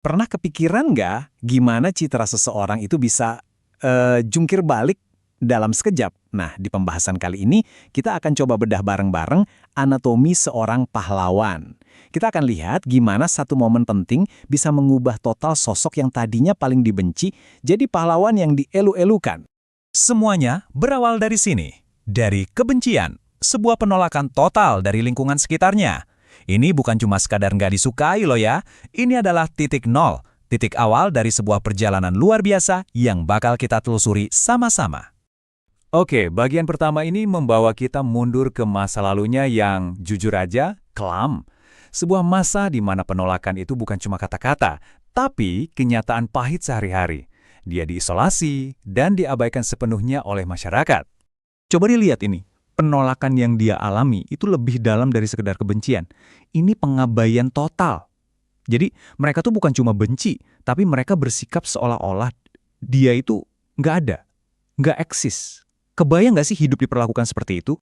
Pernah kepikiran nggak gimana citra seseorang itu bisa jungkir balik dalam sekejap? Nah, di pembahasan kali ini kita akan coba bedah bareng-bareng anatomi seorang pahlawan. Kita akan lihat gimana satu momen penting bisa mengubah total sosok yang tadinya paling dibenci jadi pahlawan yang dielu-elukan. Semuanya berawal dari sini, dari kebencian, sebuah penolakan total dari lingkungan sekitarnya. Ini bukan cuma sekadar nggak disukai loh ya, ini adalah titik nol, titik awal dari sebuah perjalanan luar biasa yang bakal kita telusuri sama-sama. Oke, bagian pertama ini membawa kita mundur ke masa lalunya yang jujur aja kelam. Sebuah masa di mana penolakan itu bukan cuma kata-kata, tapi kenyataan pahit sehari-hari. Dia diisolasi dan diabaikan sepenuhnya oleh masyarakat. Coba dilihat ini, penolakan yang dia alami itu lebih dalam dari sekedar kebencian. Ini pengabaian total. Jadi mereka tuh bukan cuma benci, tapi mereka bersikap seolah-olah dia itu nggak ada, nggak eksis. Kebayang nggak sih hidup diperlakukan seperti itu?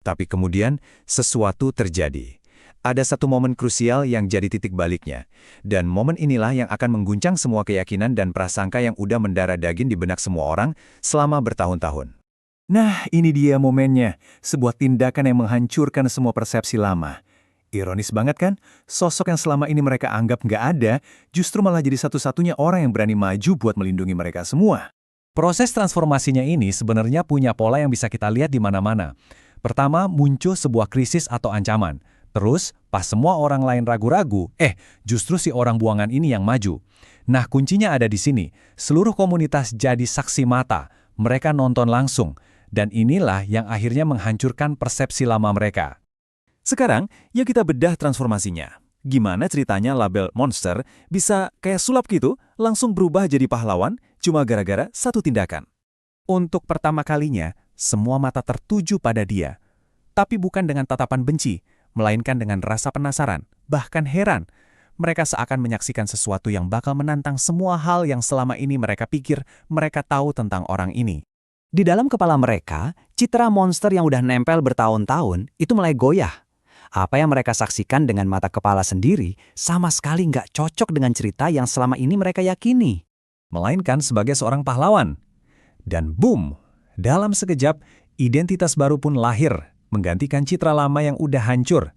Tapi kemudian sesuatu terjadi. Ada satu momen krusial yang jadi titik baliknya. Dan momen inilah yang akan mengguncang semua keyakinan dan prasangka yang udah mendarah daging di benak semua orang selama bertahun-tahun. Nah, ini dia momennya. Sebuah tindakan yang menghancurkan semua persepsi lama. Ironis banget kan? Sosok yang selama ini mereka anggap nggak ada, justru malah jadi satu-satunya orang yang berani maju buat melindungi mereka semua. Proses transformasinya ini sebenarnya punya pola yang bisa kita lihat di mana-mana. Pertama, muncul sebuah krisis atau ancaman. Terus, pas semua orang lain ragu-ragu, justru si orang buangan ini yang maju. Nah, kuncinya ada di sini. Seluruh komunitas jadi saksi mata. Mereka nonton langsung. Dan inilah yang akhirnya menghancurkan persepsi lama mereka. Sekarang, yuk kita bedah transformasinya. Gimana ceritanya label monster bisa kayak sulap gitu, langsung berubah jadi pahlawan cuma gara-gara satu tindakan. Untuk pertama kalinya, semua mata tertuju pada dia. Tapi bukan dengan tatapan benci, melainkan dengan rasa penasaran, bahkan heran. Mereka seakan menyaksikan sesuatu yang bakal menantang semua hal yang selama ini mereka pikir mereka tahu tentang orang ini. Di dalam kepala mereka, citra monster yang udah nempel bertahun-tahun itu mulai goyah. Apa yang mereka saksikan dengan mata kepala sendiri sama sekali nggak cocok dengan cerita yang selama ini mereka yakini. Melainkan sebagai seorang pahlawan. Dan boom, dalam sekejap, identitas baru pun lahir, menggantikan citra lama yang udah hancur.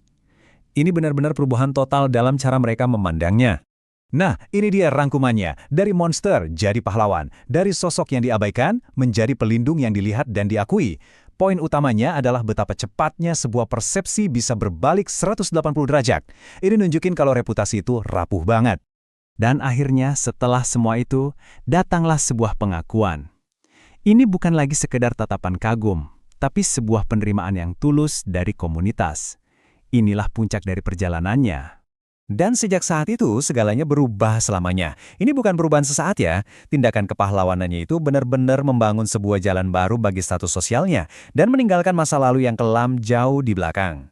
Ini benar-benar perubahan total dalam cara mereka memandangnya. Nah, ini dia rangkumannya. Dari monster jadi pahlawan. Dari sosok yang diabaikan menjadi pelindung yang dilihat dan diakui. Poin utamanya adalah betapa cepatnya sebuah persepsi bisa berbalik 180 derajat. Ini nunjukin kalau reputasi itu rapuh banget. Dan akhirnya setelah semua itu, datanglah sebuah pengakuan. Ini bukan lagi sekedar tatapan kagum, tapi sebuah penerimaan yang tulus dari komunitas. Inilah puncak dari perjalanannya. Dan sejak saat itu, segalanya berubah selamanya. Ini bukan perubahan sesaat ya. Tindakan kepahlawanannya itu benar-benar membangun sebuah jalan baru bagi status sosialnya dan meninggalkan masa lalu yang kelam jauh di belakang.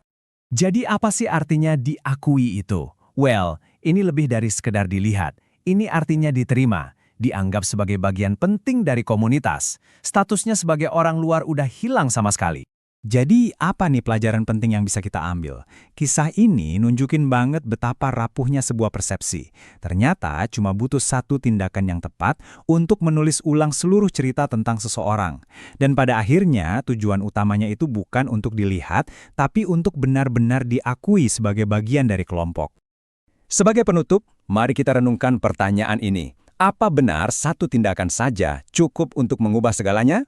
Jadi apa sih artinya diakui itu? Well, ini lebih dari sekedar dilihat. Ini artinya diterima, dianggap sebagai bagian penting dari komunitas. Statusnya sebagai orang luar udah hilang sama sekali. Jadi apa nih pelajaran penting yang bisa kita ambil? Kisah ini nunjukin banget betapa rapuhnya sebuah persepsi. Ternyata cuma butuh satu tindakan yang tepat untuk menulis ulang seluruh cerita tentang seseorang. Dan pada akhirnya tujuan utamanya itu bukan untuk dilihat, tapi untuk benar-benar diakui sebagai bagian dari kelompok. Sebagai penutup, mari kita renungkan pertanyaan ini. Apa benar satu tindakan saja cukup untuk mengubah segalanya?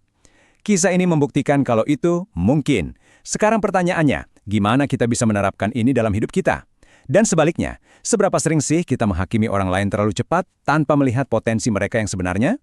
Kisah ini membuktikan kalau itu mungkin. Sekarang pertanyaannya, gimana kita bisa menerapkan ini dalam hidup kita? Dan sebaliknya, seberapa sering sih kita menghakimi orang lain terlalu cepat tanpa melihat potensi mereka yang sebenarnya?